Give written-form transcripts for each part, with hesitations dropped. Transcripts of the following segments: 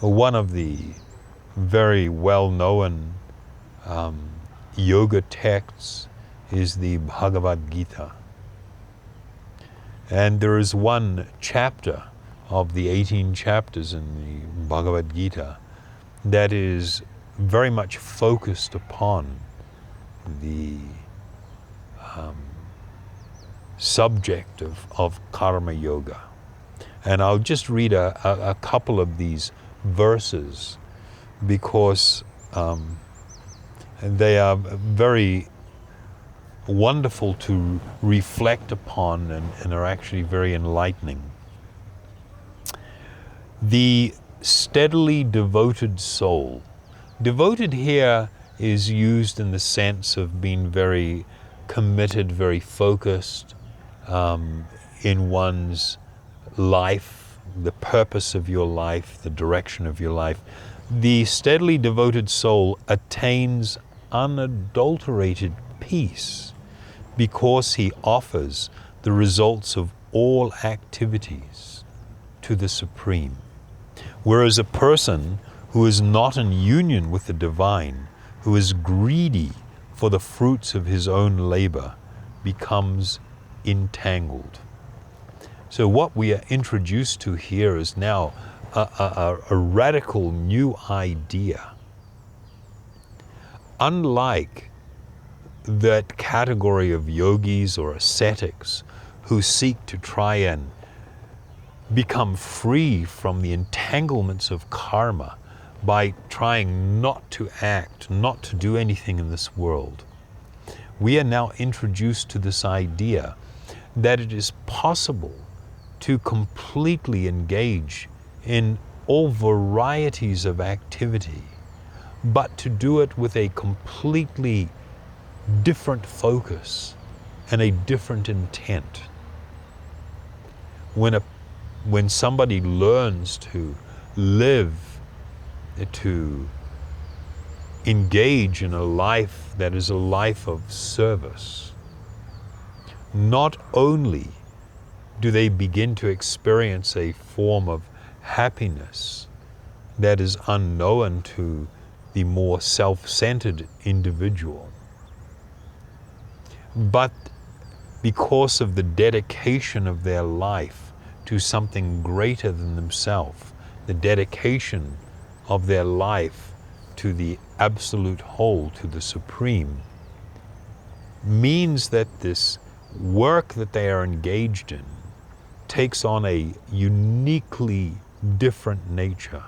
One of the very well-known yoga texts is the Bhagavad Gita. And there is one chapter of the 18 chapters in the Bhagavad Gita that is very much focused upon the subject of karma yoga. And I'll just read a couple of these verses because they are very wonderful to reflect upon and are actually very enlightening. The steadily devoted soul. Devoted here is used in the sense of being very committed, very focused in one's life, the purpose of your life, the direction of your life. The steadily devoted soul attains unadulterated peace because he offers the results of all activities to the Supreme. Whereas a person who is not in union with the divine, who is greedy for the fruits of his own labor, becomes entangled. So what we are introduced to here is now a radical new idea. Unlike that category of yogis or ascetics who seek to try and become free from the entanglements of karma by trying not to act, not to do anything in this world, we are now introduced to this idea that it is possible to completely engage in all varieties of activity, but to do it with a completely different focus and a different intent. When somebody learns to live, to engage in a life that is a life of service, not only do they begin to experience a form of happiness that is unknown to the more self-centered individual, but because of the dedication of their life to something greater than themselves, the dedication of their life to the absolute whole, to the Supreme, means that this work that they are engaged in takes on a uniquely different nature.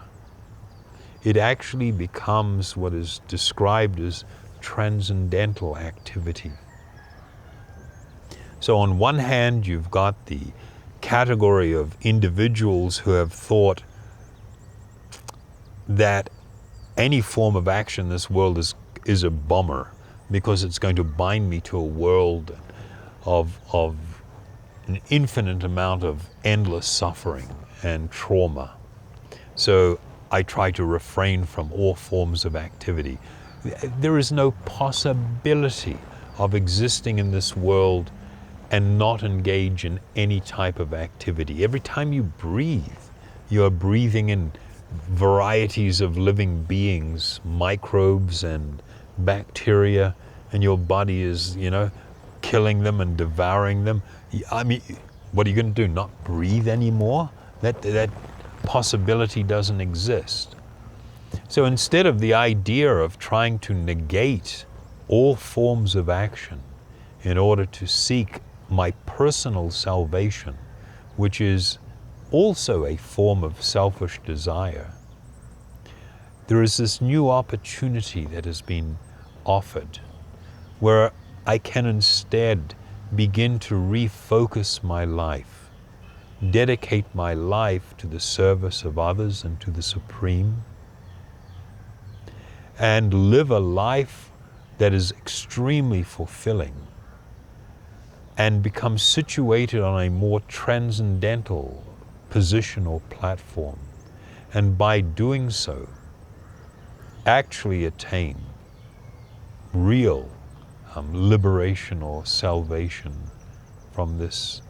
It actually becomes what is described as transcendental activity. So on one hand, you've got the category of individuals who have thought that any form of action in this world is a bummer because it's going to bind me to a world of an infinite amount of endless suffering and trauma. So I try to refrain from all forms of activity. There is no possibility of existing in this world and not engage in any type of activity. Every time you breathe, you are breathing in varieties of living beings, microbes and bacteria, and your body is, killing them and devouring them. I mean, what are you going to do? Not breathe anymore? That possibility doesn't exist. So instead of the idea of trying to negate all forms of action in order to seek my personal salvation, which is also a form of selfish desire, there is this new opportunity that has been offered where I can instead begin to refocus my life, dedicate my life to the service of others and to the Supreme, and live a life that is extremely fulfilling and become situated on a more transcendental position or platform, and by doing so actually attain real liberation or salvation from this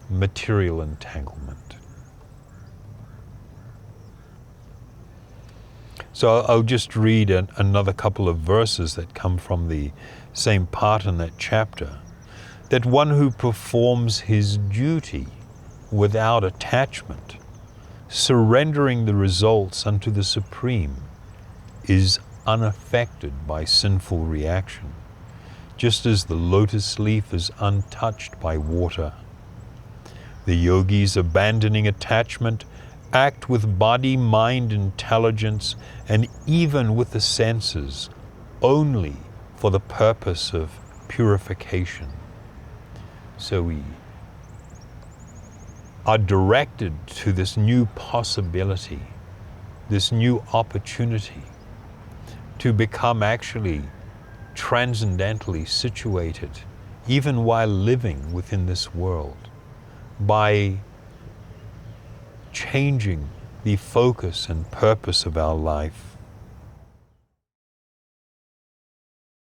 material entanglement. So I'll just read another couple of verses that come from the same part in that chapter. That one who performs his duty without attachment, surrendering the results unto the Supreme, is unaffected by sinful reaction, just as the lotus leaf is untouched by water. The yogis, abandoning attachment, act with body, mind, intelligence, and even with the senses, only for the purpose of purification. So we are directed to this new possibility, this new opportunity to become actually transcendentally situated, even while living within this world, by changing the focus and purpose of our life.